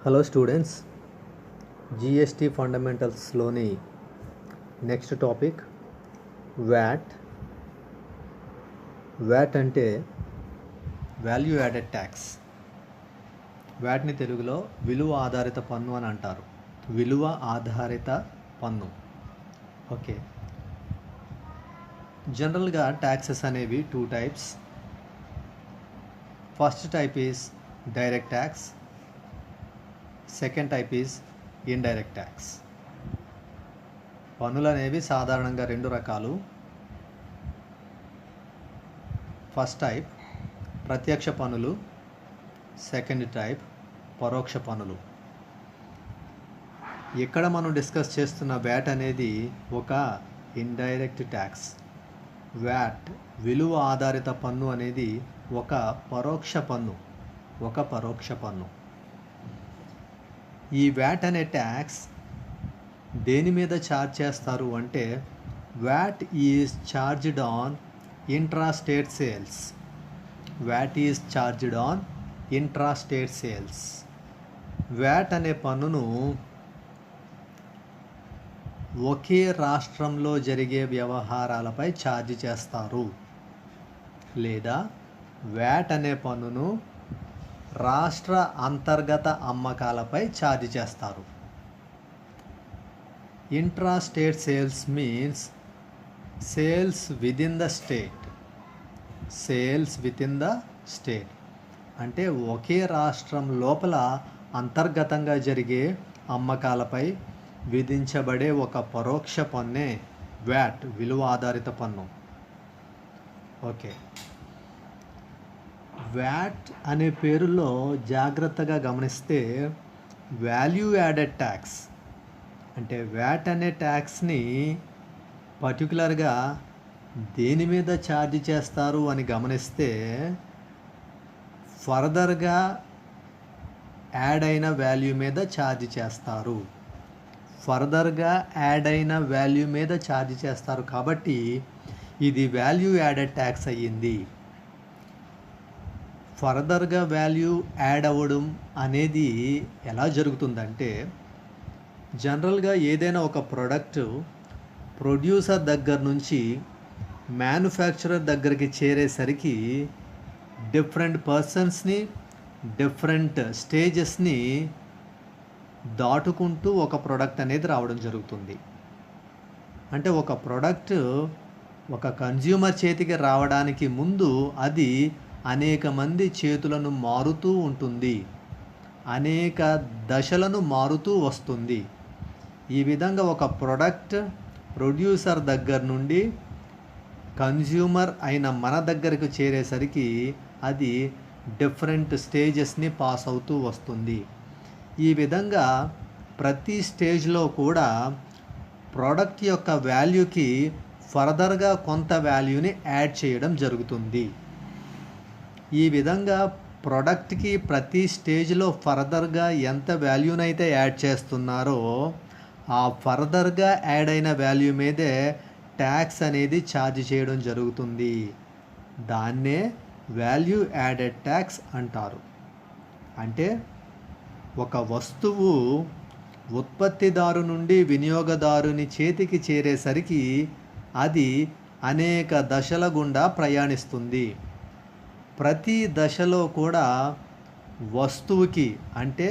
Hello students, GST ఫండమెంటల్స్లోని next topic VAT. VAT అంటే value added tax. వ్యాట్ని తెలుగులో విలువ ఆధారిత పన్ను అని అంటారు. విలువ ఆధారిత పన్ను. ఓకే, జనరల్గా ట్యాక్సెస్ అనేవి two types. First type is direct tax, second type is indirect tax. పన్నులు అనేవి సాధారణంగా రెండు రకాలు. ఫస్ట్ టైప్ ప్రత్యక్ష పన్నులు, సెకండ్ టైప్ పరోక్ష పన్నులు. ఇక్కడ మనం డిస్కస్ చేస్తున్న వ్యాట్ అనేది ఒక ఇండైరెక్ట్ ట్యాక్స్. వ్యాట్ విలువ ఆధారిత పన్ను అనేది ఒక పరోక్ష పన్ను. ఈ వ్యాట్ అనే ట్యాక్స్ దేని మీద ఛార్జ్ చేస్తారు అంటే, VAT is charged on intrastate sales. VAT is charged on intrastate sales. VAT అనే పన్నును ఒకే రాష్ట్రంలో జరిగే వ్యవహారాలపై ఛార్జ్ చేస్తారు, లేదా వ్యాట్ అనే పన్నును రాష్ట్ర అంతర్గత అమ్మకాలపై ఛార్జ్ చేస్తారు. Intrastate sales means sales within the state. Sales within the state అంటే ఒకే రాష్ట్రం లోపల అంతర్గతంగా జరిగే అమ్మకాలపై విధించబడే ఒక పరోక్ష పన్నే వ్యాట్, విలువ ఆధారిత పన్ను. ఓకే, వ్యాట్ అనే పేరులో జాగ్రత్తగా గమనిస్తే వాల్యూ యాడెడ్ ట్యాక్స్ అంటే వ్యాట్ అనే ట్యాక్స్ని పర్టికులర్గా దేని మీద ఛార్జ్ చేస్తారు అని గమనిస్తే, ఫర్దర్గా యాడ్ అయిన వాల్యూ మీద ఛార్జ్ చేస్తారు. కాబట్టి ఇది వాల్యూ యాడెడ్ ట్యాక్స్ అయ్యింది. ఫర్దర్గా వాల్యూ యాడ్ అవ్వడం అనేది ఎలా జరుగుతుందంటే, జనరల్గా ఏదైనా ఒక ప్రోడక్ట్ ప్రొడ్యూసర్ దగ్గర నుంచి మ్యానుఫ్యాక్చరర్ దగ్గరికి చేరేసరికి డిఫరెంట్ పర్సన్స్ని, డిఫరెంట్ స్టేజెస్ని దాటుకుంటూ ఒక ప్రోడక్ట్ అనేది రావడం జరుగుతుంది. అంటే ఒక ప్రోడక్ట్ ఒక కన్జ్యూమర్ చేతికి రావడానికి ముందు అది అనేక మంది చేతులను మారుతూ ఉంటుంది, అనేక దశలను మారుతూ వస్తుంది. ఈ విధంగా ఒక ప్రోడక్ట్ ప్రొడ్యూసర్ దగ్గర నుండి కన్జ్యూమర్ అయిన మన దగ్గరకు చేరేసరికి అది డిఫరెంట్ స్టేజెస్ని పాస్ అవుతూ వస్తుంది. ఈ విధంగా ప్రతి స్టేజ్లో కూడా ప్రోడక్ట్ యొక్క వాల్యూకి ఫర్దర్గా కొంత వాల్యూని యాడ్ చేయడం జరుగుతుంది. ఈ విధంగా ప్రోడక్ట్కి ప్రతి స్టేజ్లో ఫర్దర్గా ఎంత వాల్యూనైతే యాడ్ చేస్తున్నారో ఆ ఫర్దర్గా యాడ్ అయిన వాల్యూ మీదే ట్యాక్స్ అనేది ఛార్జ్ చేయడం జరుగుతుంది. దాన్నే వాల్యూ యాడెడ్ ట్యాక్స్ అంటారు. అంటే ఒక వస్తువు ఉత్పత్తిదారు నుండి వినియోగదారుని చేతికి చేరేసరికి అది అనేక దశల గుండా ప్రయాణిస్తుంది. ప్రతి దశలో కూడా వస్తువుకి అంటే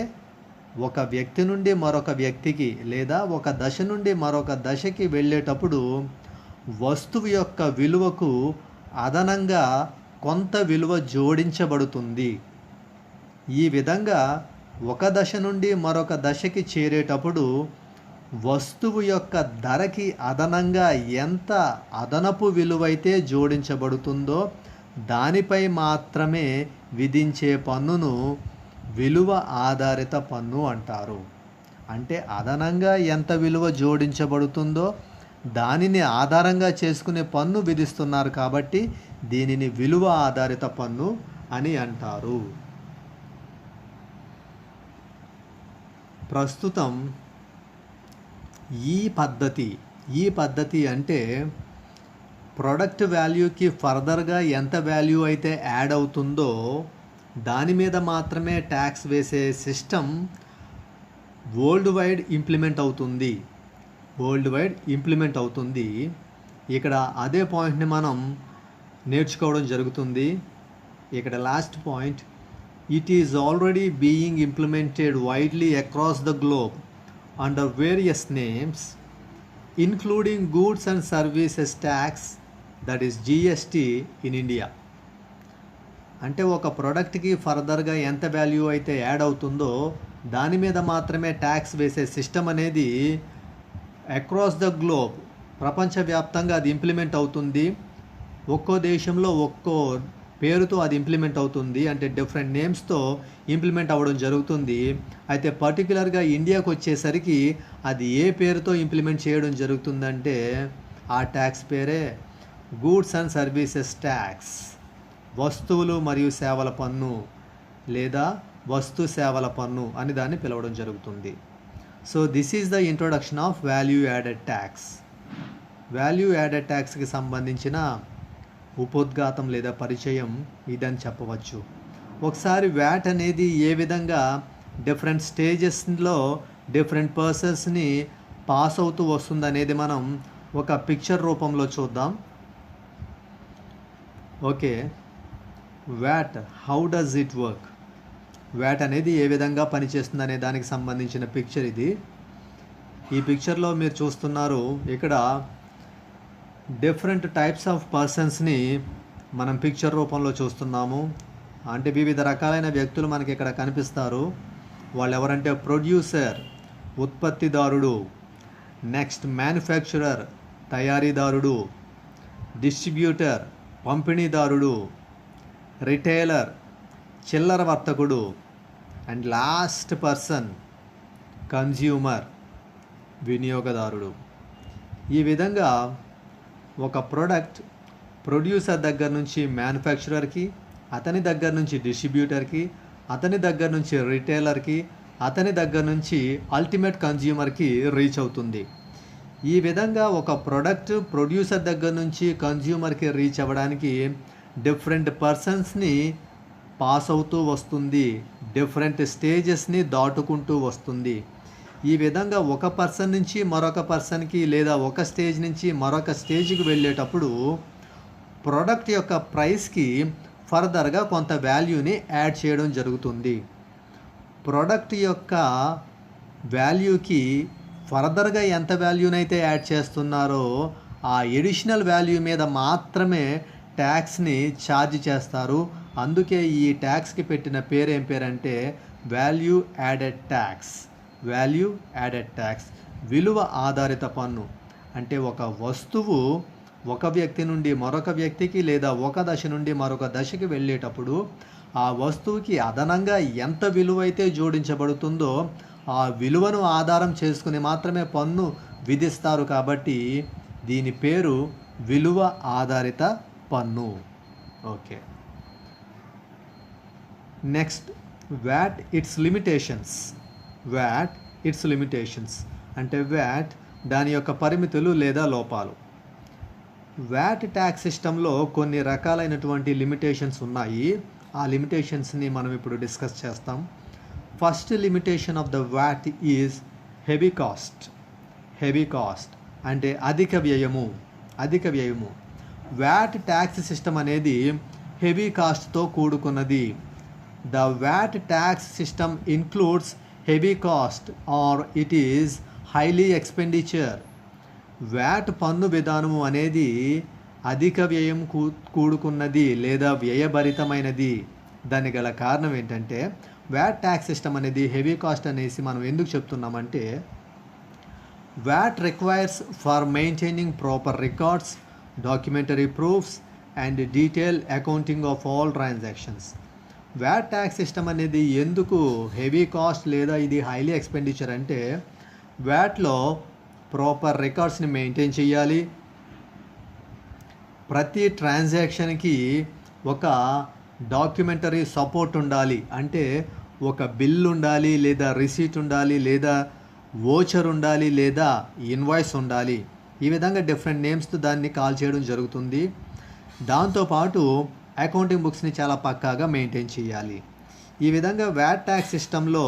ఒక వ్యక్తి నుండి మరొక వ్యక్తికి లేదా ఒక దశ నుండి మరొక దశకి వెళ్ళేటప్పుడు వస్తువు యొక్క విలువకు అదనంగా కొంత విలువ జోడించబడుతుంది. ఈ విధంగా ఒక దశ నుండి మరొక దశకి చేరేటప్పుడు వస్తువు యొక్క ధరకి అదనంగా ఎంత అదనపు విలువైతే జోడించబడుతుందో దానిపై మాత్రమే విధించే పన్నును విలువ ఆధారిత పన్ను అంటారు. అంటే అదనంగా ఎంత విలువ జోడించబడుతుందో దానిని ఆధారంగా చేసుకునే పన్ను విధిస్తున్నారు కాబట్టి దీనిని విలువ ఆధారిత పన్ను అని అంటారు. ప్రస్తుతం ఈ పద్ధతి అంటే ప్రోడక్ట్ వాల్యూకి ఫర్దర్గా ఎంత వాల్యూ అయితే యాడ్ అవుతుందో దాని మీద మాత్రమే ట్యాక్స్ వేసే సిస్టమ్ వరల్డ్ వైడ్ ఇంప్లిమెంట్ అవుతుంది. వరల్డ్ వైడ్ ఇంప్లిమెంట్ అవుతుంది. ఇక్కడ అదే పాయింట్ని మనం నేర్చుకోవడం జరుగుతుంది. ఇక్కడ last point, it is already being implemented widely across the globe under various names including goods and services tax, that is GST in India. అంటే ఒక ప్రోడక్ట్కి ఫర్దర్గా ఎంత వాల్యూ అయితే యాడ్ అవుతుందో దాని మీద మాత్రమే ట్యాక్స్ వేసే సిస్టమ్ అనేది అక్రాస్ ద గ్లోబ్, ప్రపంచవ్యాప్తంగా అది ఇంప్లిమెంట్ అవుతుంది. ఒక్కో దేశంలో ఒక్కో పేరుతో అది ఇంప్లిమెంట్ అవుతుంది, అంటే డిఫరెంట్ నేమ్స్తో ఇంప్లిమెంట్ అవ్వడం జరుగుతుంది. అయితే పర్టికులర్గా ఇండియాకు వచ్చేసరికి అది ఏ పేరుతో ఇంప్లిమెంట్ చేయడం జరుగుతుందంటే ఆ ట్యాక్స్ పేరే గూడ్స్ అండ్ సర్వీసెస్ ట్యాక్స్, వస్తువులు మరియు సేవల పన్ను లేదా వస్తు సేవల పన్ను అని దాన్ని పిలవడం జరుగుతుంది. So this is the introduction of value added tax. Value added ట్యాక్స్కి సంబంధించిన ఉపోద్ఘాతం లేదా పరిచయం ఇదని చెప్పవచ్చు. ఒకసారి వ్యాట్ అనేది ఏ విధంగా డిఫరెంట్ స్టేజెస్లో డిఫరెంట్ పర్సన్స్ని పాస్ అవుతూ వస్తుంది అనేది మనం ఒక పిక్చర్ రూపంలో చూద్దాం. Okay, VAT how does it work, VAT అనేది ఏ విధంగా పనిచేస్తుంది అనే దానికి సంబంధించిన పిక్చర్ ఇది. ఈ పిక్చర్లో మీరు చూస్తున్నారు, ఇక్కడ డిఫరెంట్ టైప్స్ ఆఫ్ పర్సన్స్ని మనం పిక్చర్ రూపంలో చూస్తున్నాము. అంటే వివిధ రకాలైన వ్యక్తులు మనకి ఇక్కడ కనిపిస్తారు. వాళ్ళు ఎవరంటే ప్రొడ్యూసర్, ఉత్పత్తిదారుడు, నెక్స్ట్ మ్యానుఫ్యాక్చరర్, తయారీదారుడు, డిస్ట్రిబ్యూటర్, పంపిణీదారుడు, రిటైలర్, చిల్లర వర్తకుడు, అండ్ లాస్ట్ పర్సన్ కన్జ్యూమర్, వినియోగదారుడు. ఈ విధంగా ఒక ప్రోడక్ట్ ప్రొడ్యూసర్ దగ్గర నుంచి మ్యానుఫ్యాక్చరర్కి, అతని దగ్గర నుంచి డిస్ట్రిబ్యూటర్కి, అతని దగ్గర నుంచి రిటైలర్కి, అతని దగ్గర నుంచి అల్టిమేట్ కన్జ్యూమర్కి రీచ్ అవుతుంది. ఈ విధంగా ఒక ప్రోడక్ట్ ప్రొడ్యూసర్ దగ్గర నుంచి కన్జ్యూమర్కి రీచ్ అవ్వడానికి డిఫరెంట్ పర్సన్స్ని పాస్ అవుతూ వస్తుంది, డిఫరెంట్ స్టేజెస్ని దాటుకుంటూ వస్తుంది. ఈ విధంగా ఒక పర్సన్ నుంచి మరొక పర్సన్కి లేదా ఒక స్టేజ్ నుంచి మరొక స్టేజ్కి వెళ్ళేటప్పుడు ప్రోడక్ట్ యొక్క ప్రైస్కి ఫర్దర్గా కొంత వాల్యూని యాడ్ చేయడం జరుగుతుంది. ప్రోడక్ట్ యొక్క వాల్యూకి ఫర్దర్గా ఎంత వాల్యూనైతే యాడ్ చేస్తున్నారో ఆ ఎడిషనల్ వాల్యూ మీద మాత్రమే ట్యాక్స్ని ఛార్జ్ చేస్తారు. అందుకే ఈ ట్యాక్స్కి పెట్టిన పేరు ఏం పేరంటే value added tax. Value added tax, విలువ ఆధారిత పన్ను. అంటే ఒక వస్తువు ఒక వ్యక్తి నుండి మరొక వ్యక్తికి లేదా ఒక దశ నుండి మరొక దశకి వెళ్ళేటప్పుడు ఆ వస్తువుకి అదనంగా ఎంత విలువ అయితే జోడించబడుతుందో ఆ విలువను ఆధారం చేసుకుని మాత్రమే పన్ను విధిస్తారు. కాబట్టి దీని పేరు విలువ ఆధారిత పన్ను. Okay, next VAT it's limitations. VAT it's limitations అంటే వ్యాట్ దాని యొక్క పరిమితులు లేదా లోపాలు. వ్యాట్ ట్యాక్స్ సిస్టంలో కొన్ని రకాలైనటువంటి లిమిటేషన్స్ ఉన్నాయి. ఆ లిమిటేషన్స్ని మనం ఇప్పుడు డిస్కస్ చేస్తాం. First limitation of the VAT is heavy cost. Heavy cost అంటే అధిక వ్యయము. అధిక వ్యయము. వ్యాట్ ట్యాక్స్ సిస్టమ్ అనేది హెవీ కాస్ట్తో కూడుకున్నది. The VAT tax system includes heavy cost or it is highly expenditure. VAT పన్ను విధానము అనేది అధిక వ్యయం కూడుకున్నది లేదా వ్యయభరితమైనది. దానికి గల కారణం ఏంటంటే వ్యాట్ ట్యాక్స్ సిస్టమ్ అనేది హెవీ కాస్ట్ అనేసి మనం ఎందుకు చెప్తున్నామంటే VAT requires for maintaining proper records, documentary proofs and detail accounting of all transactions. VAT tax system అనేది ఎందుకు హెవీ కాస్ట్ లేదా ఇది హైలీ ఎక్స్పెండిచర్ అంటే వ్యాట్లో ప్రాపర్ రికార్డ్స్ని మెయింటైన్ చేయాలి. ప్రతి ట్రాన్సాక్షన్కి ఒక డాక్యుమెంటరీ సపోర్ట్ ఉండాలి. అంటే ఒక బిల్ ఉండాలి లేదా రిసీట్ ఉండాలి లేదా వోచర్ ఉండాలి లేదా ఇన్వాయిస్ ఉండాలి. ఈ విధంగా డిఫరెంట్ నేమ్స్తో దాన్ని కాల్ చేయడం జరుగుతుంది. దాంతోపాటు అకౌంటింగ్ బుక్స్ని చాలా పక్కాగా మెయింటైన్ చేయాలి. ఈ విధంగా వ్యాట్ ట్యాక్స్ సిస్టంలో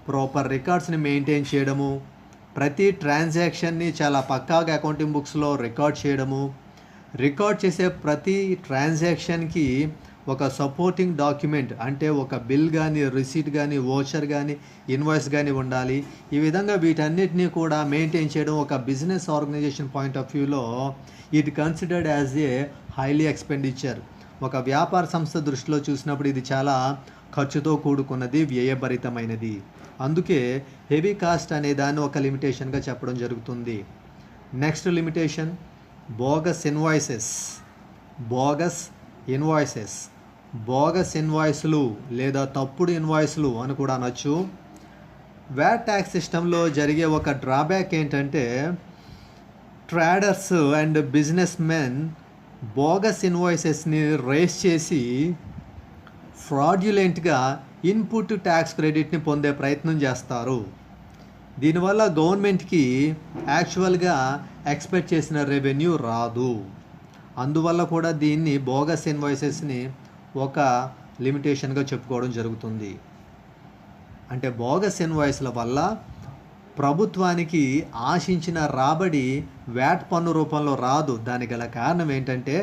ప్రాపర్ రికార్డ్స్ని మెయింటైన్ చేయడము, ప్రతి ట్రాన్సాక్షన్ని చాలా పక్కాగా అకౌంటింగ్ బుక్స్లో రికార్డ్ చేయడము, రికార్డ్ చేసే ప్రతి ట్రాన్సాక్షన్కి ఒక సపోర్టింగ్ డాక్యుమెంట్ అంటే ఒక బిల్ కానీ, రిసీట్ కానీ, వోచర్ కానీ, ఇన్వాయిస్ కానీ ఉండాలి. ఈ విధంగా వీటన్నిటినీ కూడా మెయింటైన్ చేయడం ఒక బిజినెస్ ఆర్గనైజేషన్ పాయింట్ ఆఫ్ వ్యూలో it considered as a highly expenditure. ఒక వ్యాపార సంస్థ దృష్టిలో చూసినప్పుడు ఇది చాలా ఖర్చుతో కూడుకున్నది, వ్యయభరితమైనది. అందుకే హెవీ కాస్ట్ అనే దాన్ని ఒక లిమిటేషన్గా చెప్పడం జరుగుతుంది. Next limitation bogus invoices. Bogus invoices, bogus ఇన్వాయిస్లు లేదా తప్పుడు ఇన్వాయిస్లు అని కూడా అనొచ్చు. వ్యాట్ ట్యాక్స్ సిస్టంలో జరిగే ఒక డ్రాబ్యాక్ ఏంటంటే traders and businessmen bogus ఇన్వాయిసెస్ని రేస్ చేసి ఫ్రాడ్యులెంట్గా ఇన్పుట్ ట్యాక్స్ క్రెడిట్ని పొందే ప్రయత్నం చేస్తారు. దీనివల్ల గవర్నమెంట్కి యాక్చువల్గా ఎక్స్పెక్ట్ చేసిన రెవెన్యూ రాదు. అందువల్ల కూడా దీన్ని బోగస్ ఇన్వాయిసెస్ని ఒక లిమిటేషన్గా చెప్పుకోవడం జరుగుతుంది. అంటే బోగస్ ఇన్వాయిస్ల వల్ల ప్రభుత్వానికి ఆశించిన రాబడి వ్యాట్ పన్ను రూపంలో రాదు. దానికి గల కారణం ఏంటంటే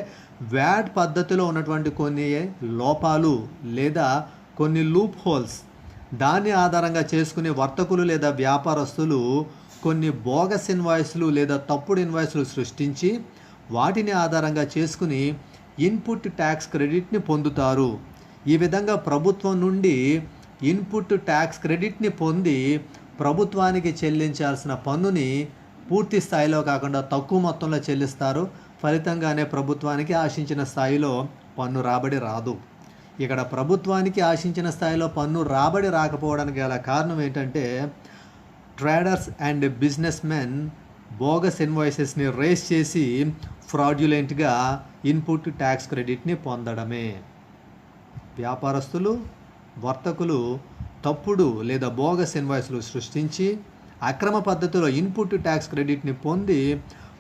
వ్యాట్ పద్ధతిలో ఉన్నటువంటి కొన్ని లోపాలు లేదా కొన్ని లూప్ హోల్స్, దాన్ని ఆధారంగా చేసుకుని వర్తకులు లేదా వ్యాపారస్తులు కొన్ని బోగస్ ఇన్వాయిస్లు లేదా తప్పుడు ఇన్వాయిస్లు సృష్టించి వాటిని ఆధారంగా చేసుకుని ఇన్పుట్ ట్యాక్స్ క్రెడిట్ని పొందుతారు. ఈ విధంగా ప్రభుత్వం నుండి ఇన్పుట్ ట్యాక్స్ క్రెడిట్ని పొంది ప్రభుత్వానికి చెల్లించాల్సిన పన్నుని పూర్తి స్థాయిలో కాకుండా తక్కువ మొత్తంలో చెల్లిస్తారు. ఫలితంగానే ప్రభుత్వానికి ఆశించిన స్థాయిలో పన్ను రాబడి రాదు. ఇక్కడ ప్రభుత్వానికి ఆశించిన స్థాయిలో పన్ను రాబడి రాకపోవడానికి గల కారణం ఏంటంటే traders and businessmen bogus ఇన్వాయిసెస్ని రేస్ చేసి ఫ్రాడ్యులెంట్గా ఇన్పుట్ ట్యాక్స్ క్రెడిట్ని పొందడమే. వ్యాపారస్తులు, వర్తకులు తప్పుడు లేదా బోగస్ ఇన్వాయిస్లు సృష్టించి అక్రమ పద్ధతిలో ఇన్పుట్ ట్యాక్స్ క్రెడిట్ని పొంది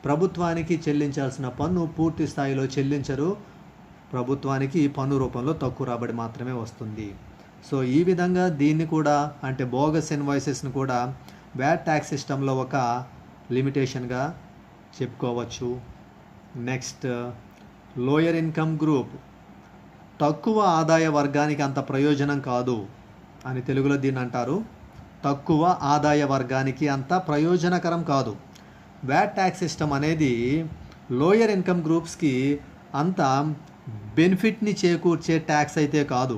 ప్రభుత్వానికి చెల్లించాల్సిన పన్ను పూర్తి స్థాయిలో చెల్లించరు. ప్రభుత్వానికి పన్ను రూపంలో తక్కువ రాబడి మాత్రమే వస్తుంది. సో ఈ విధంగా దీన్ని కూడా అంటే బోగస్ ఇన్వాయిసెస్ని కూడా వ్యాట్ ట్యాక్స్ సిస్టంలో ఒక లిమిటేషన్గా చెప్పుకోవచ్చు. Next lower income group. తక్కువ ఆదాయ వర్గానికి అంత ప్రయోజనం కాదు అని తెలుగులో దీన్ని అంటారు. తక్కువ ఆదాయ వర్గానికి అంత ప్రయోజనకరం కాదు. వ్యాట్ ట్యాక్స్ సిస్టమ్ అనేది లోయర్ ఇన్కమ్ గ్రూప్స్కి అంత బెనిఫిట్ని చేకూర్చే ట్యాక్స్ అయితే కాదు.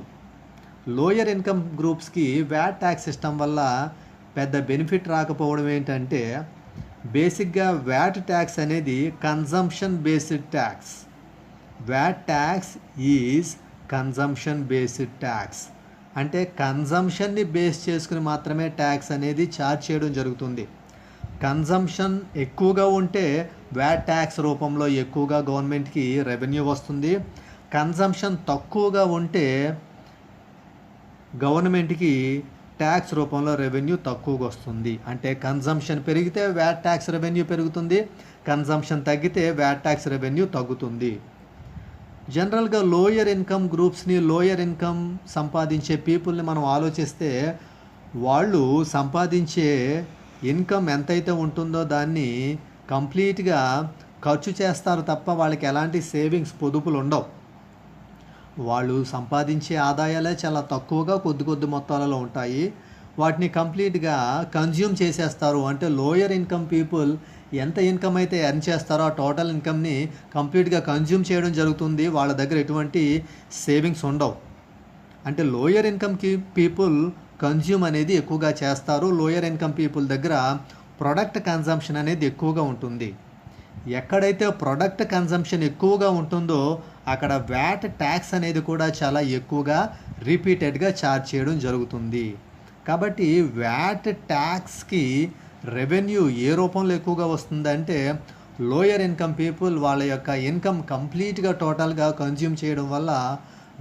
లోయర్ ఇన్కమ్ గ్రూప్స్కి వ్యాట్ ట్యాక్స్ సిస్టమ్ వల్ల పెద్ద బెనిఫిట్ రాకపోవడం ఏంటంటే బేసిక్గా వ్యాట్ ట్యాక్స్ అనేది consumption based tax. VAT tax is consumption based tax. అంటే కన్జంప్షన్ని బేస్ చేసుకుని మాత్రమే ట్యాక్స్ అనేది ఛార్జ్ చేయడం జరుగుతుంది. కన్జంప్షన్ ఎక్కువగా ఉంటే వ్యాట్ ట్యాక్స్ రూపంలో ఎక్కువగా గవర్నమెంట్కి రెవెన్యూ వస్తుంది. కన్జంప్షన్ తక్కువగా ఉంటే గవర్నమెంట్కి ట్యాక్స్ రూపంలో రెవెన్యూ తక్కువగా వస్తుంది. అంటే కన్జంప్షన్ పెరిగితే వ్యాట్ ట్యాక్స్ రెవెన్యూ పెరుగుతుంది, కన్జంప్షన్ తగ్గితే వ్యాట్ ట్యాక్స్ రెవెన్యూ తగ్గుతుంది. జనరల్గా లోయర్ ఇన్కమ్ గ్రూప్స్ని, లోయర్ ఇన్కమ్ సంపాదించే పీపుల్ని మనం ఆలోచిస్తే వాళ్ళు సంపాదించే ఇన్కమ్ ఎంతైతే ఉంటుందో దాన్ని కంప్లీట్గా ఖర్చు చేస్తారు తప్ప వాళ్ళకి ఎలాంటి సేవింగ్స్, పొదుపులు ఉండవు. వాళ్ళు సంపాదించే ఆదాయాలే చాలా తక్కువగా కొద్ది మొత్తాలలో ఉంటాయి. వాటిని కంప్లీట్గా కన్జ్యూమ్ చేసేస్తారు. అంటే లోయర్ ఇన్కమ్ పీపుల్ ఎంత ఇన్కమ్ అయితే ఎర్న్ చేస్తారో ఆ టోటల్ ఇన్కమ్ని కంప్లీట్గా కన్జ్యూమ్ చేయడం జరుగుతుంది. వాళ్ళ దగ్గర ఎటువంటి సేవింగ్స్ ఉండవు. అంటే లోయర్ ఇన్కమ్ పీపుల్ కన్జ్యూమ్ అనేది ఎక్కువగా చేస్తారు. లోయర్ ఇన్కమ్ పీపుల్ దగ్గర ప్రొడక్ట్ కన్జంప్షన్ అనేది ఎక్కువగా ఉంటుంది. ఎక్కడైతే ప్రొడక్ట్ కన్జంప్షన్ ఎక్కువగా ఉంటుందో అక్కడ వ్యాట్ ట్యాక్స్ అనేది కూడా చాలా ఎక్కువగా రిపీటెడ్గా ఛార్జ్ చేయడం జరుగుతుంది. కాబట్టి వ్యాట్ ట్యాక్స్కి రెవెన్యూ ఏ రూపంలో ఎక్కువగా వస్తుందంటే లోయర్ ఇన్కమ్ పీపుల్ వాళ్ళ యొక్క ఇన్కమ్ కంప్లీట్గా టోటల్గా కన్జ్యూమ్ చేయడం వల్ల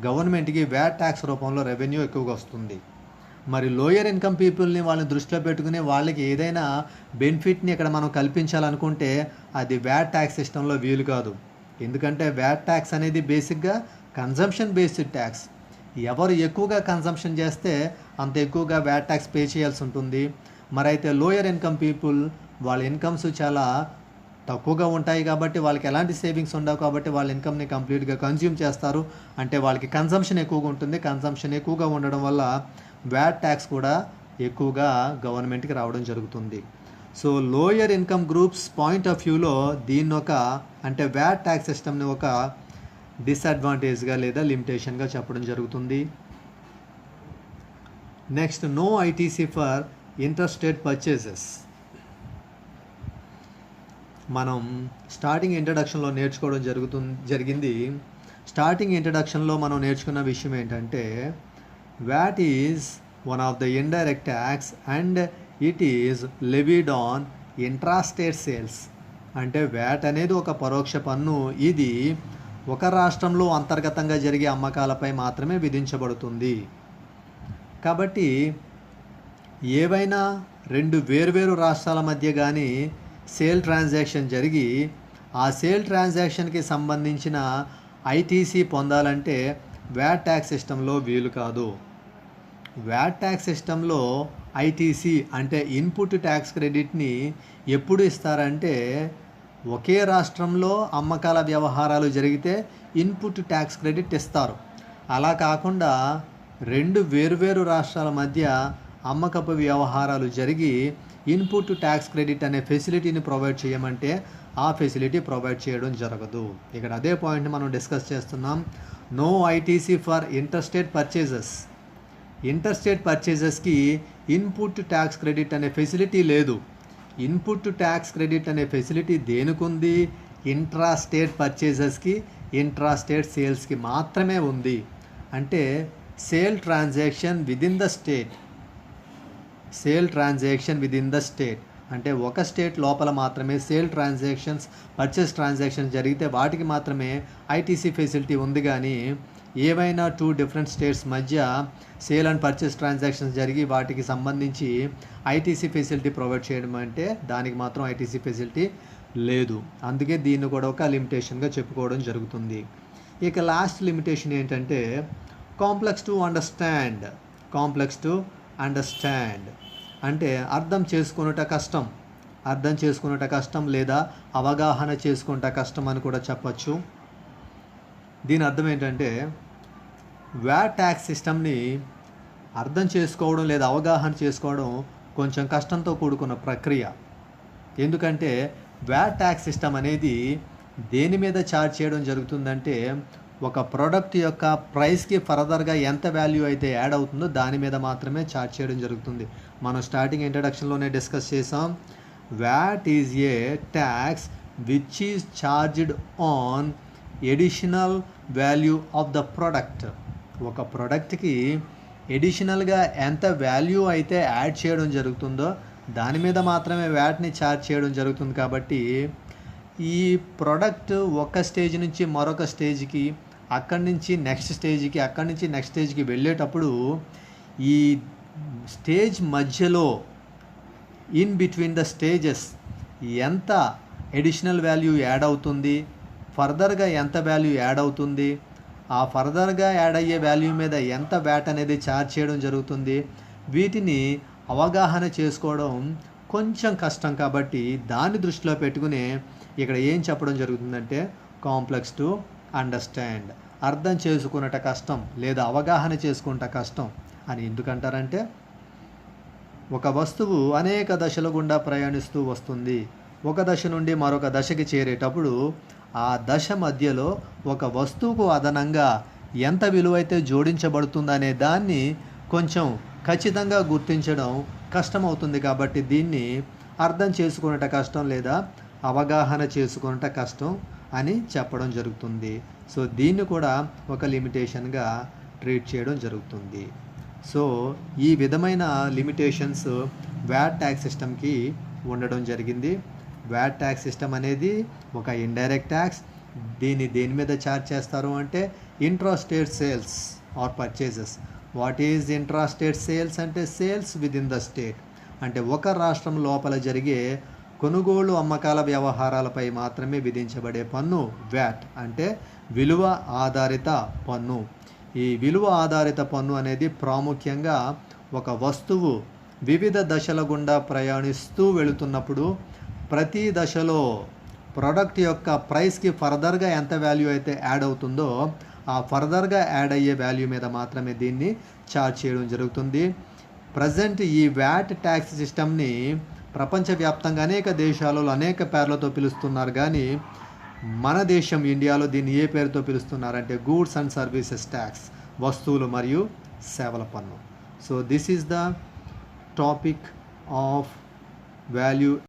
గవర్నమెంట్కి వ్యాట్ ట్యాక్స్ రూపంలో రెవెన్యూ ఎక్కువగా వస్తుంది. మరి లోయర్ ఇన్కమ్ పీపుల్ని వాళ్ళని దృష్టిలో పెట్టుకుని వాళ్ళకి ఏదైనా బెనిఫిట్ని ఇక్కడ మనం కల్పించాలనుకుంటే అది వ్యాట్ ట్యాక్స్ సిస్టంలో వీలు కాదు. ఎందుకంటే వ్యాట్ ట్యాక్స్ అనేది బేసిక్గా కన్జంప్షన్ బేస్డ్ ట్యాక్స్. ఎవరు ఎక్కువగా కన్సంప్షన్ చేస్తే అంత ఎక్కువగా వ్యాట్ ట్యాక్స్ పే చేయాల్సి ఉంటుంది. మరైతే లోయర్ ఇన్కమ్ పీపుల్ వాళ్ళ ఇన్కమ్స్ చాలా తక్కువగా ఉంటాయి కాబట్టి వాళ్ళకి ఎలాంటి సేవింగ్స్ ఉండవు కాబట్టి వాళ్ళ ఇన్కమ్ని కంప్లీట్గా కన్జ్యూమ్ చేస్తారు. అంటే వాళ్ళకి కన్సంప్షన్ ఎక్కువగా ఉంటుంది. కన్సంప్షన్ ఎక్కువగా ఉండడం వల్ల వ్యాట్ ట్యాక్స్ కూడా ఎక్కువగా గవర్నమెంట్కి రావడం జరుగుతుంది. So lower income groups point of వ్యూలో దీన్ని ఒక అంటే వ్యాట్ ట్యాక్స్ సిస్టమ్ని ఒక డిసడ్వాంటేజ్గా లేదా లిమిటేషన్గా చెప్పడం జరుగుతుంది. Next, no ITC for interstate purchases. మనం స్టార్టింగ్ ఇంట్రడక్షన్లో నేర్చుకోవడం జరిగింది. స్టార్టింగ్ ఇంట్రడక్షన్లో మనం నేర్చుకున్న విషయం ఏంటంటే VAT is one of the indirect tax and it is levied on intrastate sales. అంటే వ్యాట్ అనేది ఒక పరోక్ష పన్ను. ఇది ఒక రాష్ట్రంలో అంతర్గతంగా జరిగే అమ్మకాలపై మాత్రమే విధించబడుతుంది. కాబట్టి ఏవైనా రెండు వేర్వేరు రాష్ట్రాల మధ్య కానీ సేల్ ట్రాన్సాక్షన్ జరిగి ఆ సేల్ ట్రాన్సాక్షన్కి సంబంధించిన ఐటీసీ పొందాలంటే వ్యాట్ ట్యాక్స్ సిస్టంలో వీలు కాదు. వ్యాట్ ట్యాక్స్ సిస్టంలో ఐటీసీ అంటే ఇన్పుట్ ట్యాక్స్ క్రెడిట్ని ఎప్పుడు ఇస్తారంటే ఒకే రాష్ట్రంలో అమ్మకాల వ్యవహారాలు జరిగితే ఇన్పుట్ ట్యాక్స్ క్రెడిట్ ఇస్తారు. అలా కాకుండా రెండు వేర్వేరు రాష్ట్రాల మధ్య అమ్మకపు వ్యవహారాలు జరిగి ఇన్పుట్ ట్యాక్స్ క్రెడిట్ అనే ఫెసిలిటీని ప్రొవైడ్ చేయమంటే ఆ ఫెసిలిటీ ప్రొవైడ్ చేయడం జరగదు. ఇక్కడ అదే పాయింట్ని మనం డిస్కస్ చేస్తున్నాం. No ITC for interstate purchases. Interstate పర్చేజెస్కి ఇన్పుట్ ట్యాక్స్ క్రెడిట్ అనే ఫెసిలిటీ లేదు. ఇన్పుట్ ట్యాక్స్ క్రెడిట్ అనే ఫెసిలిటీ దేనికుంది? ఇంట్రా స్టేట్ పర్చేజెస్కి, ఇంట్రా స్టేట్ సేల్స్కి మాత్రమే ఉంది. అంటే sale transaction within the state, sale transaction within the state అంటే ఒక స్టేట్ లోపల మాత్రమే సేల్ ట్రాన్సాక్షన్స్, పర్చేస్ ట్రాన్సాక్షన్ జరిగితే వాటికి మాత్రమే ఐటీసీ ఫెసిలిటీ ఉంది. కానీ ఏవైనా 2 డిఫరెంట్ స్టేట్స్ మధ్య సేల్ అండ్ పర్చేస్ ట్రాన్సాక్షన్స్ జరిగి వాటికి సంబంధించి ఐటీసీ ఫెసిలిటీ ప్రొవైడ్ చేయడం అంటే దానికి మాత్రం ఐటీసీ ఫెసిలిటీ లేదు. అందుకే దీన్ని కూడా ఒక లిమిటేషన్గా చెప్పుకోవడం జరుగుతుంది. ఇక లాస్ట్ లిమిటేషన్ ఏంటంటే complex to understand. Complex to understand అంటే అర్థం చేసుకునేట కష్టం, అర్థం చేసుకునేట కష్టం లేదా అవగాహన చేసుకునేట కష్టం అని కూడా చెప్పచ్చు. దీని అర్థం ఏంటంటే వ్యాట్ ట్యాక్స్ సిస్టమ్ని అర్థం చేసుకోవడం లేదా అవగాహన చేసుకోవడం కొంచెం కష్టంతో కూడుకున్న ప్రక్రియ. ఎందుకంటే వ్యాట్ ట్యాక్స్ సిస్టమ్ అనేది దేని మీద ఛార్జ్ చేయడం జరుగుతుందంటే ఒక ప్రోడక్ట్ యొక్క ప్రైస్కి ఫర్దర్గా ఎంత వాల్యూ అయితే యాడ్ అవుతుందో దాని మీద మాత్రమే ఛార్జ్ చేయడం జరుగుతుంది. మనం స్టార్టింగ్ ఇంట్రడక్షన్లోనే డిస్కస్ చేసాం. VAT is a tax which is charged on additional value of the product. ఒక ప్రోడక్ట్కి ఎడిషనల్గా ఎంత వాల్యూ అయితే యాడ్ చేయడం జరుగుతుందో దాని మీద మాత్రమే వ్యాట్ని ఛార్జ్ చేయడం జరుగుతుంది. కాబట్టి ఈ ప్రోడక్ట్ ఒక స్టేజ్ నుంచి మరొక స్టేజ్కి, అక్కడి నుంచి నెక్స్ట్ స్టేజ్కి, అక్కడి నుంచి నెక్స్ట్ స్టేజ్కి వెళ్ళేటప్పుడు ఈ స్టేజ్ మధ్యలో ఇన్ బిట్వీన్ ద స్టేజెస్ ఎంత ఎడిషనల్ వాల్యూ యాడ్ అవుతుంది, ఫర్దర్గా ఎంత వాల్యూ యాడ్ అవుతుంది, ఆ ఫర్దర్గా యాడ్ అయ్యే వాల్యూ మీద ఎంత వ్యాట్ అనేది ఛార్జ్ చేయడం జరుగుతుంది, వీటిని అవగాహన చేసుకోవడం కొంచెం కష్టం. కాబట్టి దాన్ని దృష్టిలో పెట్టుకుని ఇక్కడ ఏం చెప్పడం జరుగుతుందంటే కాంప్లెక్స్ టు అండర్స్టాండ్, అర్థం చేసుకున్నట కష్టం లేదా అవగాహన చేసుకున్నట కష్టం అని ఎందుకంటారంటే ఒక వస్తువు అనేక దశల గుండా ప్రయాణిస్తూ వస్తుంది. ఒక దశ నుండి మరొక దశకి చేరేటప్పుడు ఆ దశ మధ్యలో ఒక వస్తువుకు అదనంగా ఎంత విలువైతే జోడించబడుతుందనే దాన్ని కొంచెం ఖచ్చితంగా గుర్తించడం కష్టమవుతుంది. కాబట్టి దీన్ని అర్థం చేసుకునేట కష్టం లేదా అవగాహన చేసుకునేట కష్టం అని చెప్పడం జరుగుతుంది. సో దీన్ని కూడా ఒక లిమిటేషన్గా ట్రీట్ చేయడం జరుగుతుంది. సో ఈ విధమైన లిమిటేషన్స్ వ్యాట్ ట్యాక్స్ సిస్టమ్కి ఉండడం జరిగింది. వ్యాట్ ట్యాక్స్ సిస్టమ్ అనేది ఒక ఇండైరెక్ట్ ట్యాక్స్. దీన్ని దేని మీద ఛార్జ్ చేస్తారు అంటే intra state sales or purchases. What is intra state sales అంటే sales within the state అంటే ఒక రాష్ట్రం లోపల జరిగే కొనుగోలు అమ్మకాల వ్యవహారాలపై మాత్రమే విధించబడే పన్ను వ్యాట్ అంటే విలువ ఆధారిత పన్ను. ఈ విలువ ఆధారిత పన్ను అనేది ప్రాముఖ్యంగా ఒక వస్తువు వివిధ దశల గుండా ప్రయాణిస్తూ వెళుతున్నప్పుడు ప్రతి దశలో ప్రోడక్ట్ యొక్క ప్రైస్కి ఫర్దర్గా ఎంత వాల్యూ అయితే యాడ్ అవుతుందో ఆ ఫర్దర్గా యాడ్ అయ్యే వాల్యూ మీద మాత్రమే దీన్ని ఛార్జ్ చేయడం జరుగుతుంది. ప్రజెంట్ ఈ వ్యాట్ ట్యాక్స్ సిస్టమ్ని ప్రపంచవ్యాప్తంగా అనేక దేశాలలో అనేక పేర్లతో పిలుస్తున్నారు, కానీ మన దేశం ఇండియాలో దీన్ని ఏ పేరుతో పిలుస్తున్నారంటే గూడ్స్ అండ్ సర్వీసెస్ ట్యాక్స్, వస్తువులు మరియు సేవల పన్ను. So this is the topic of value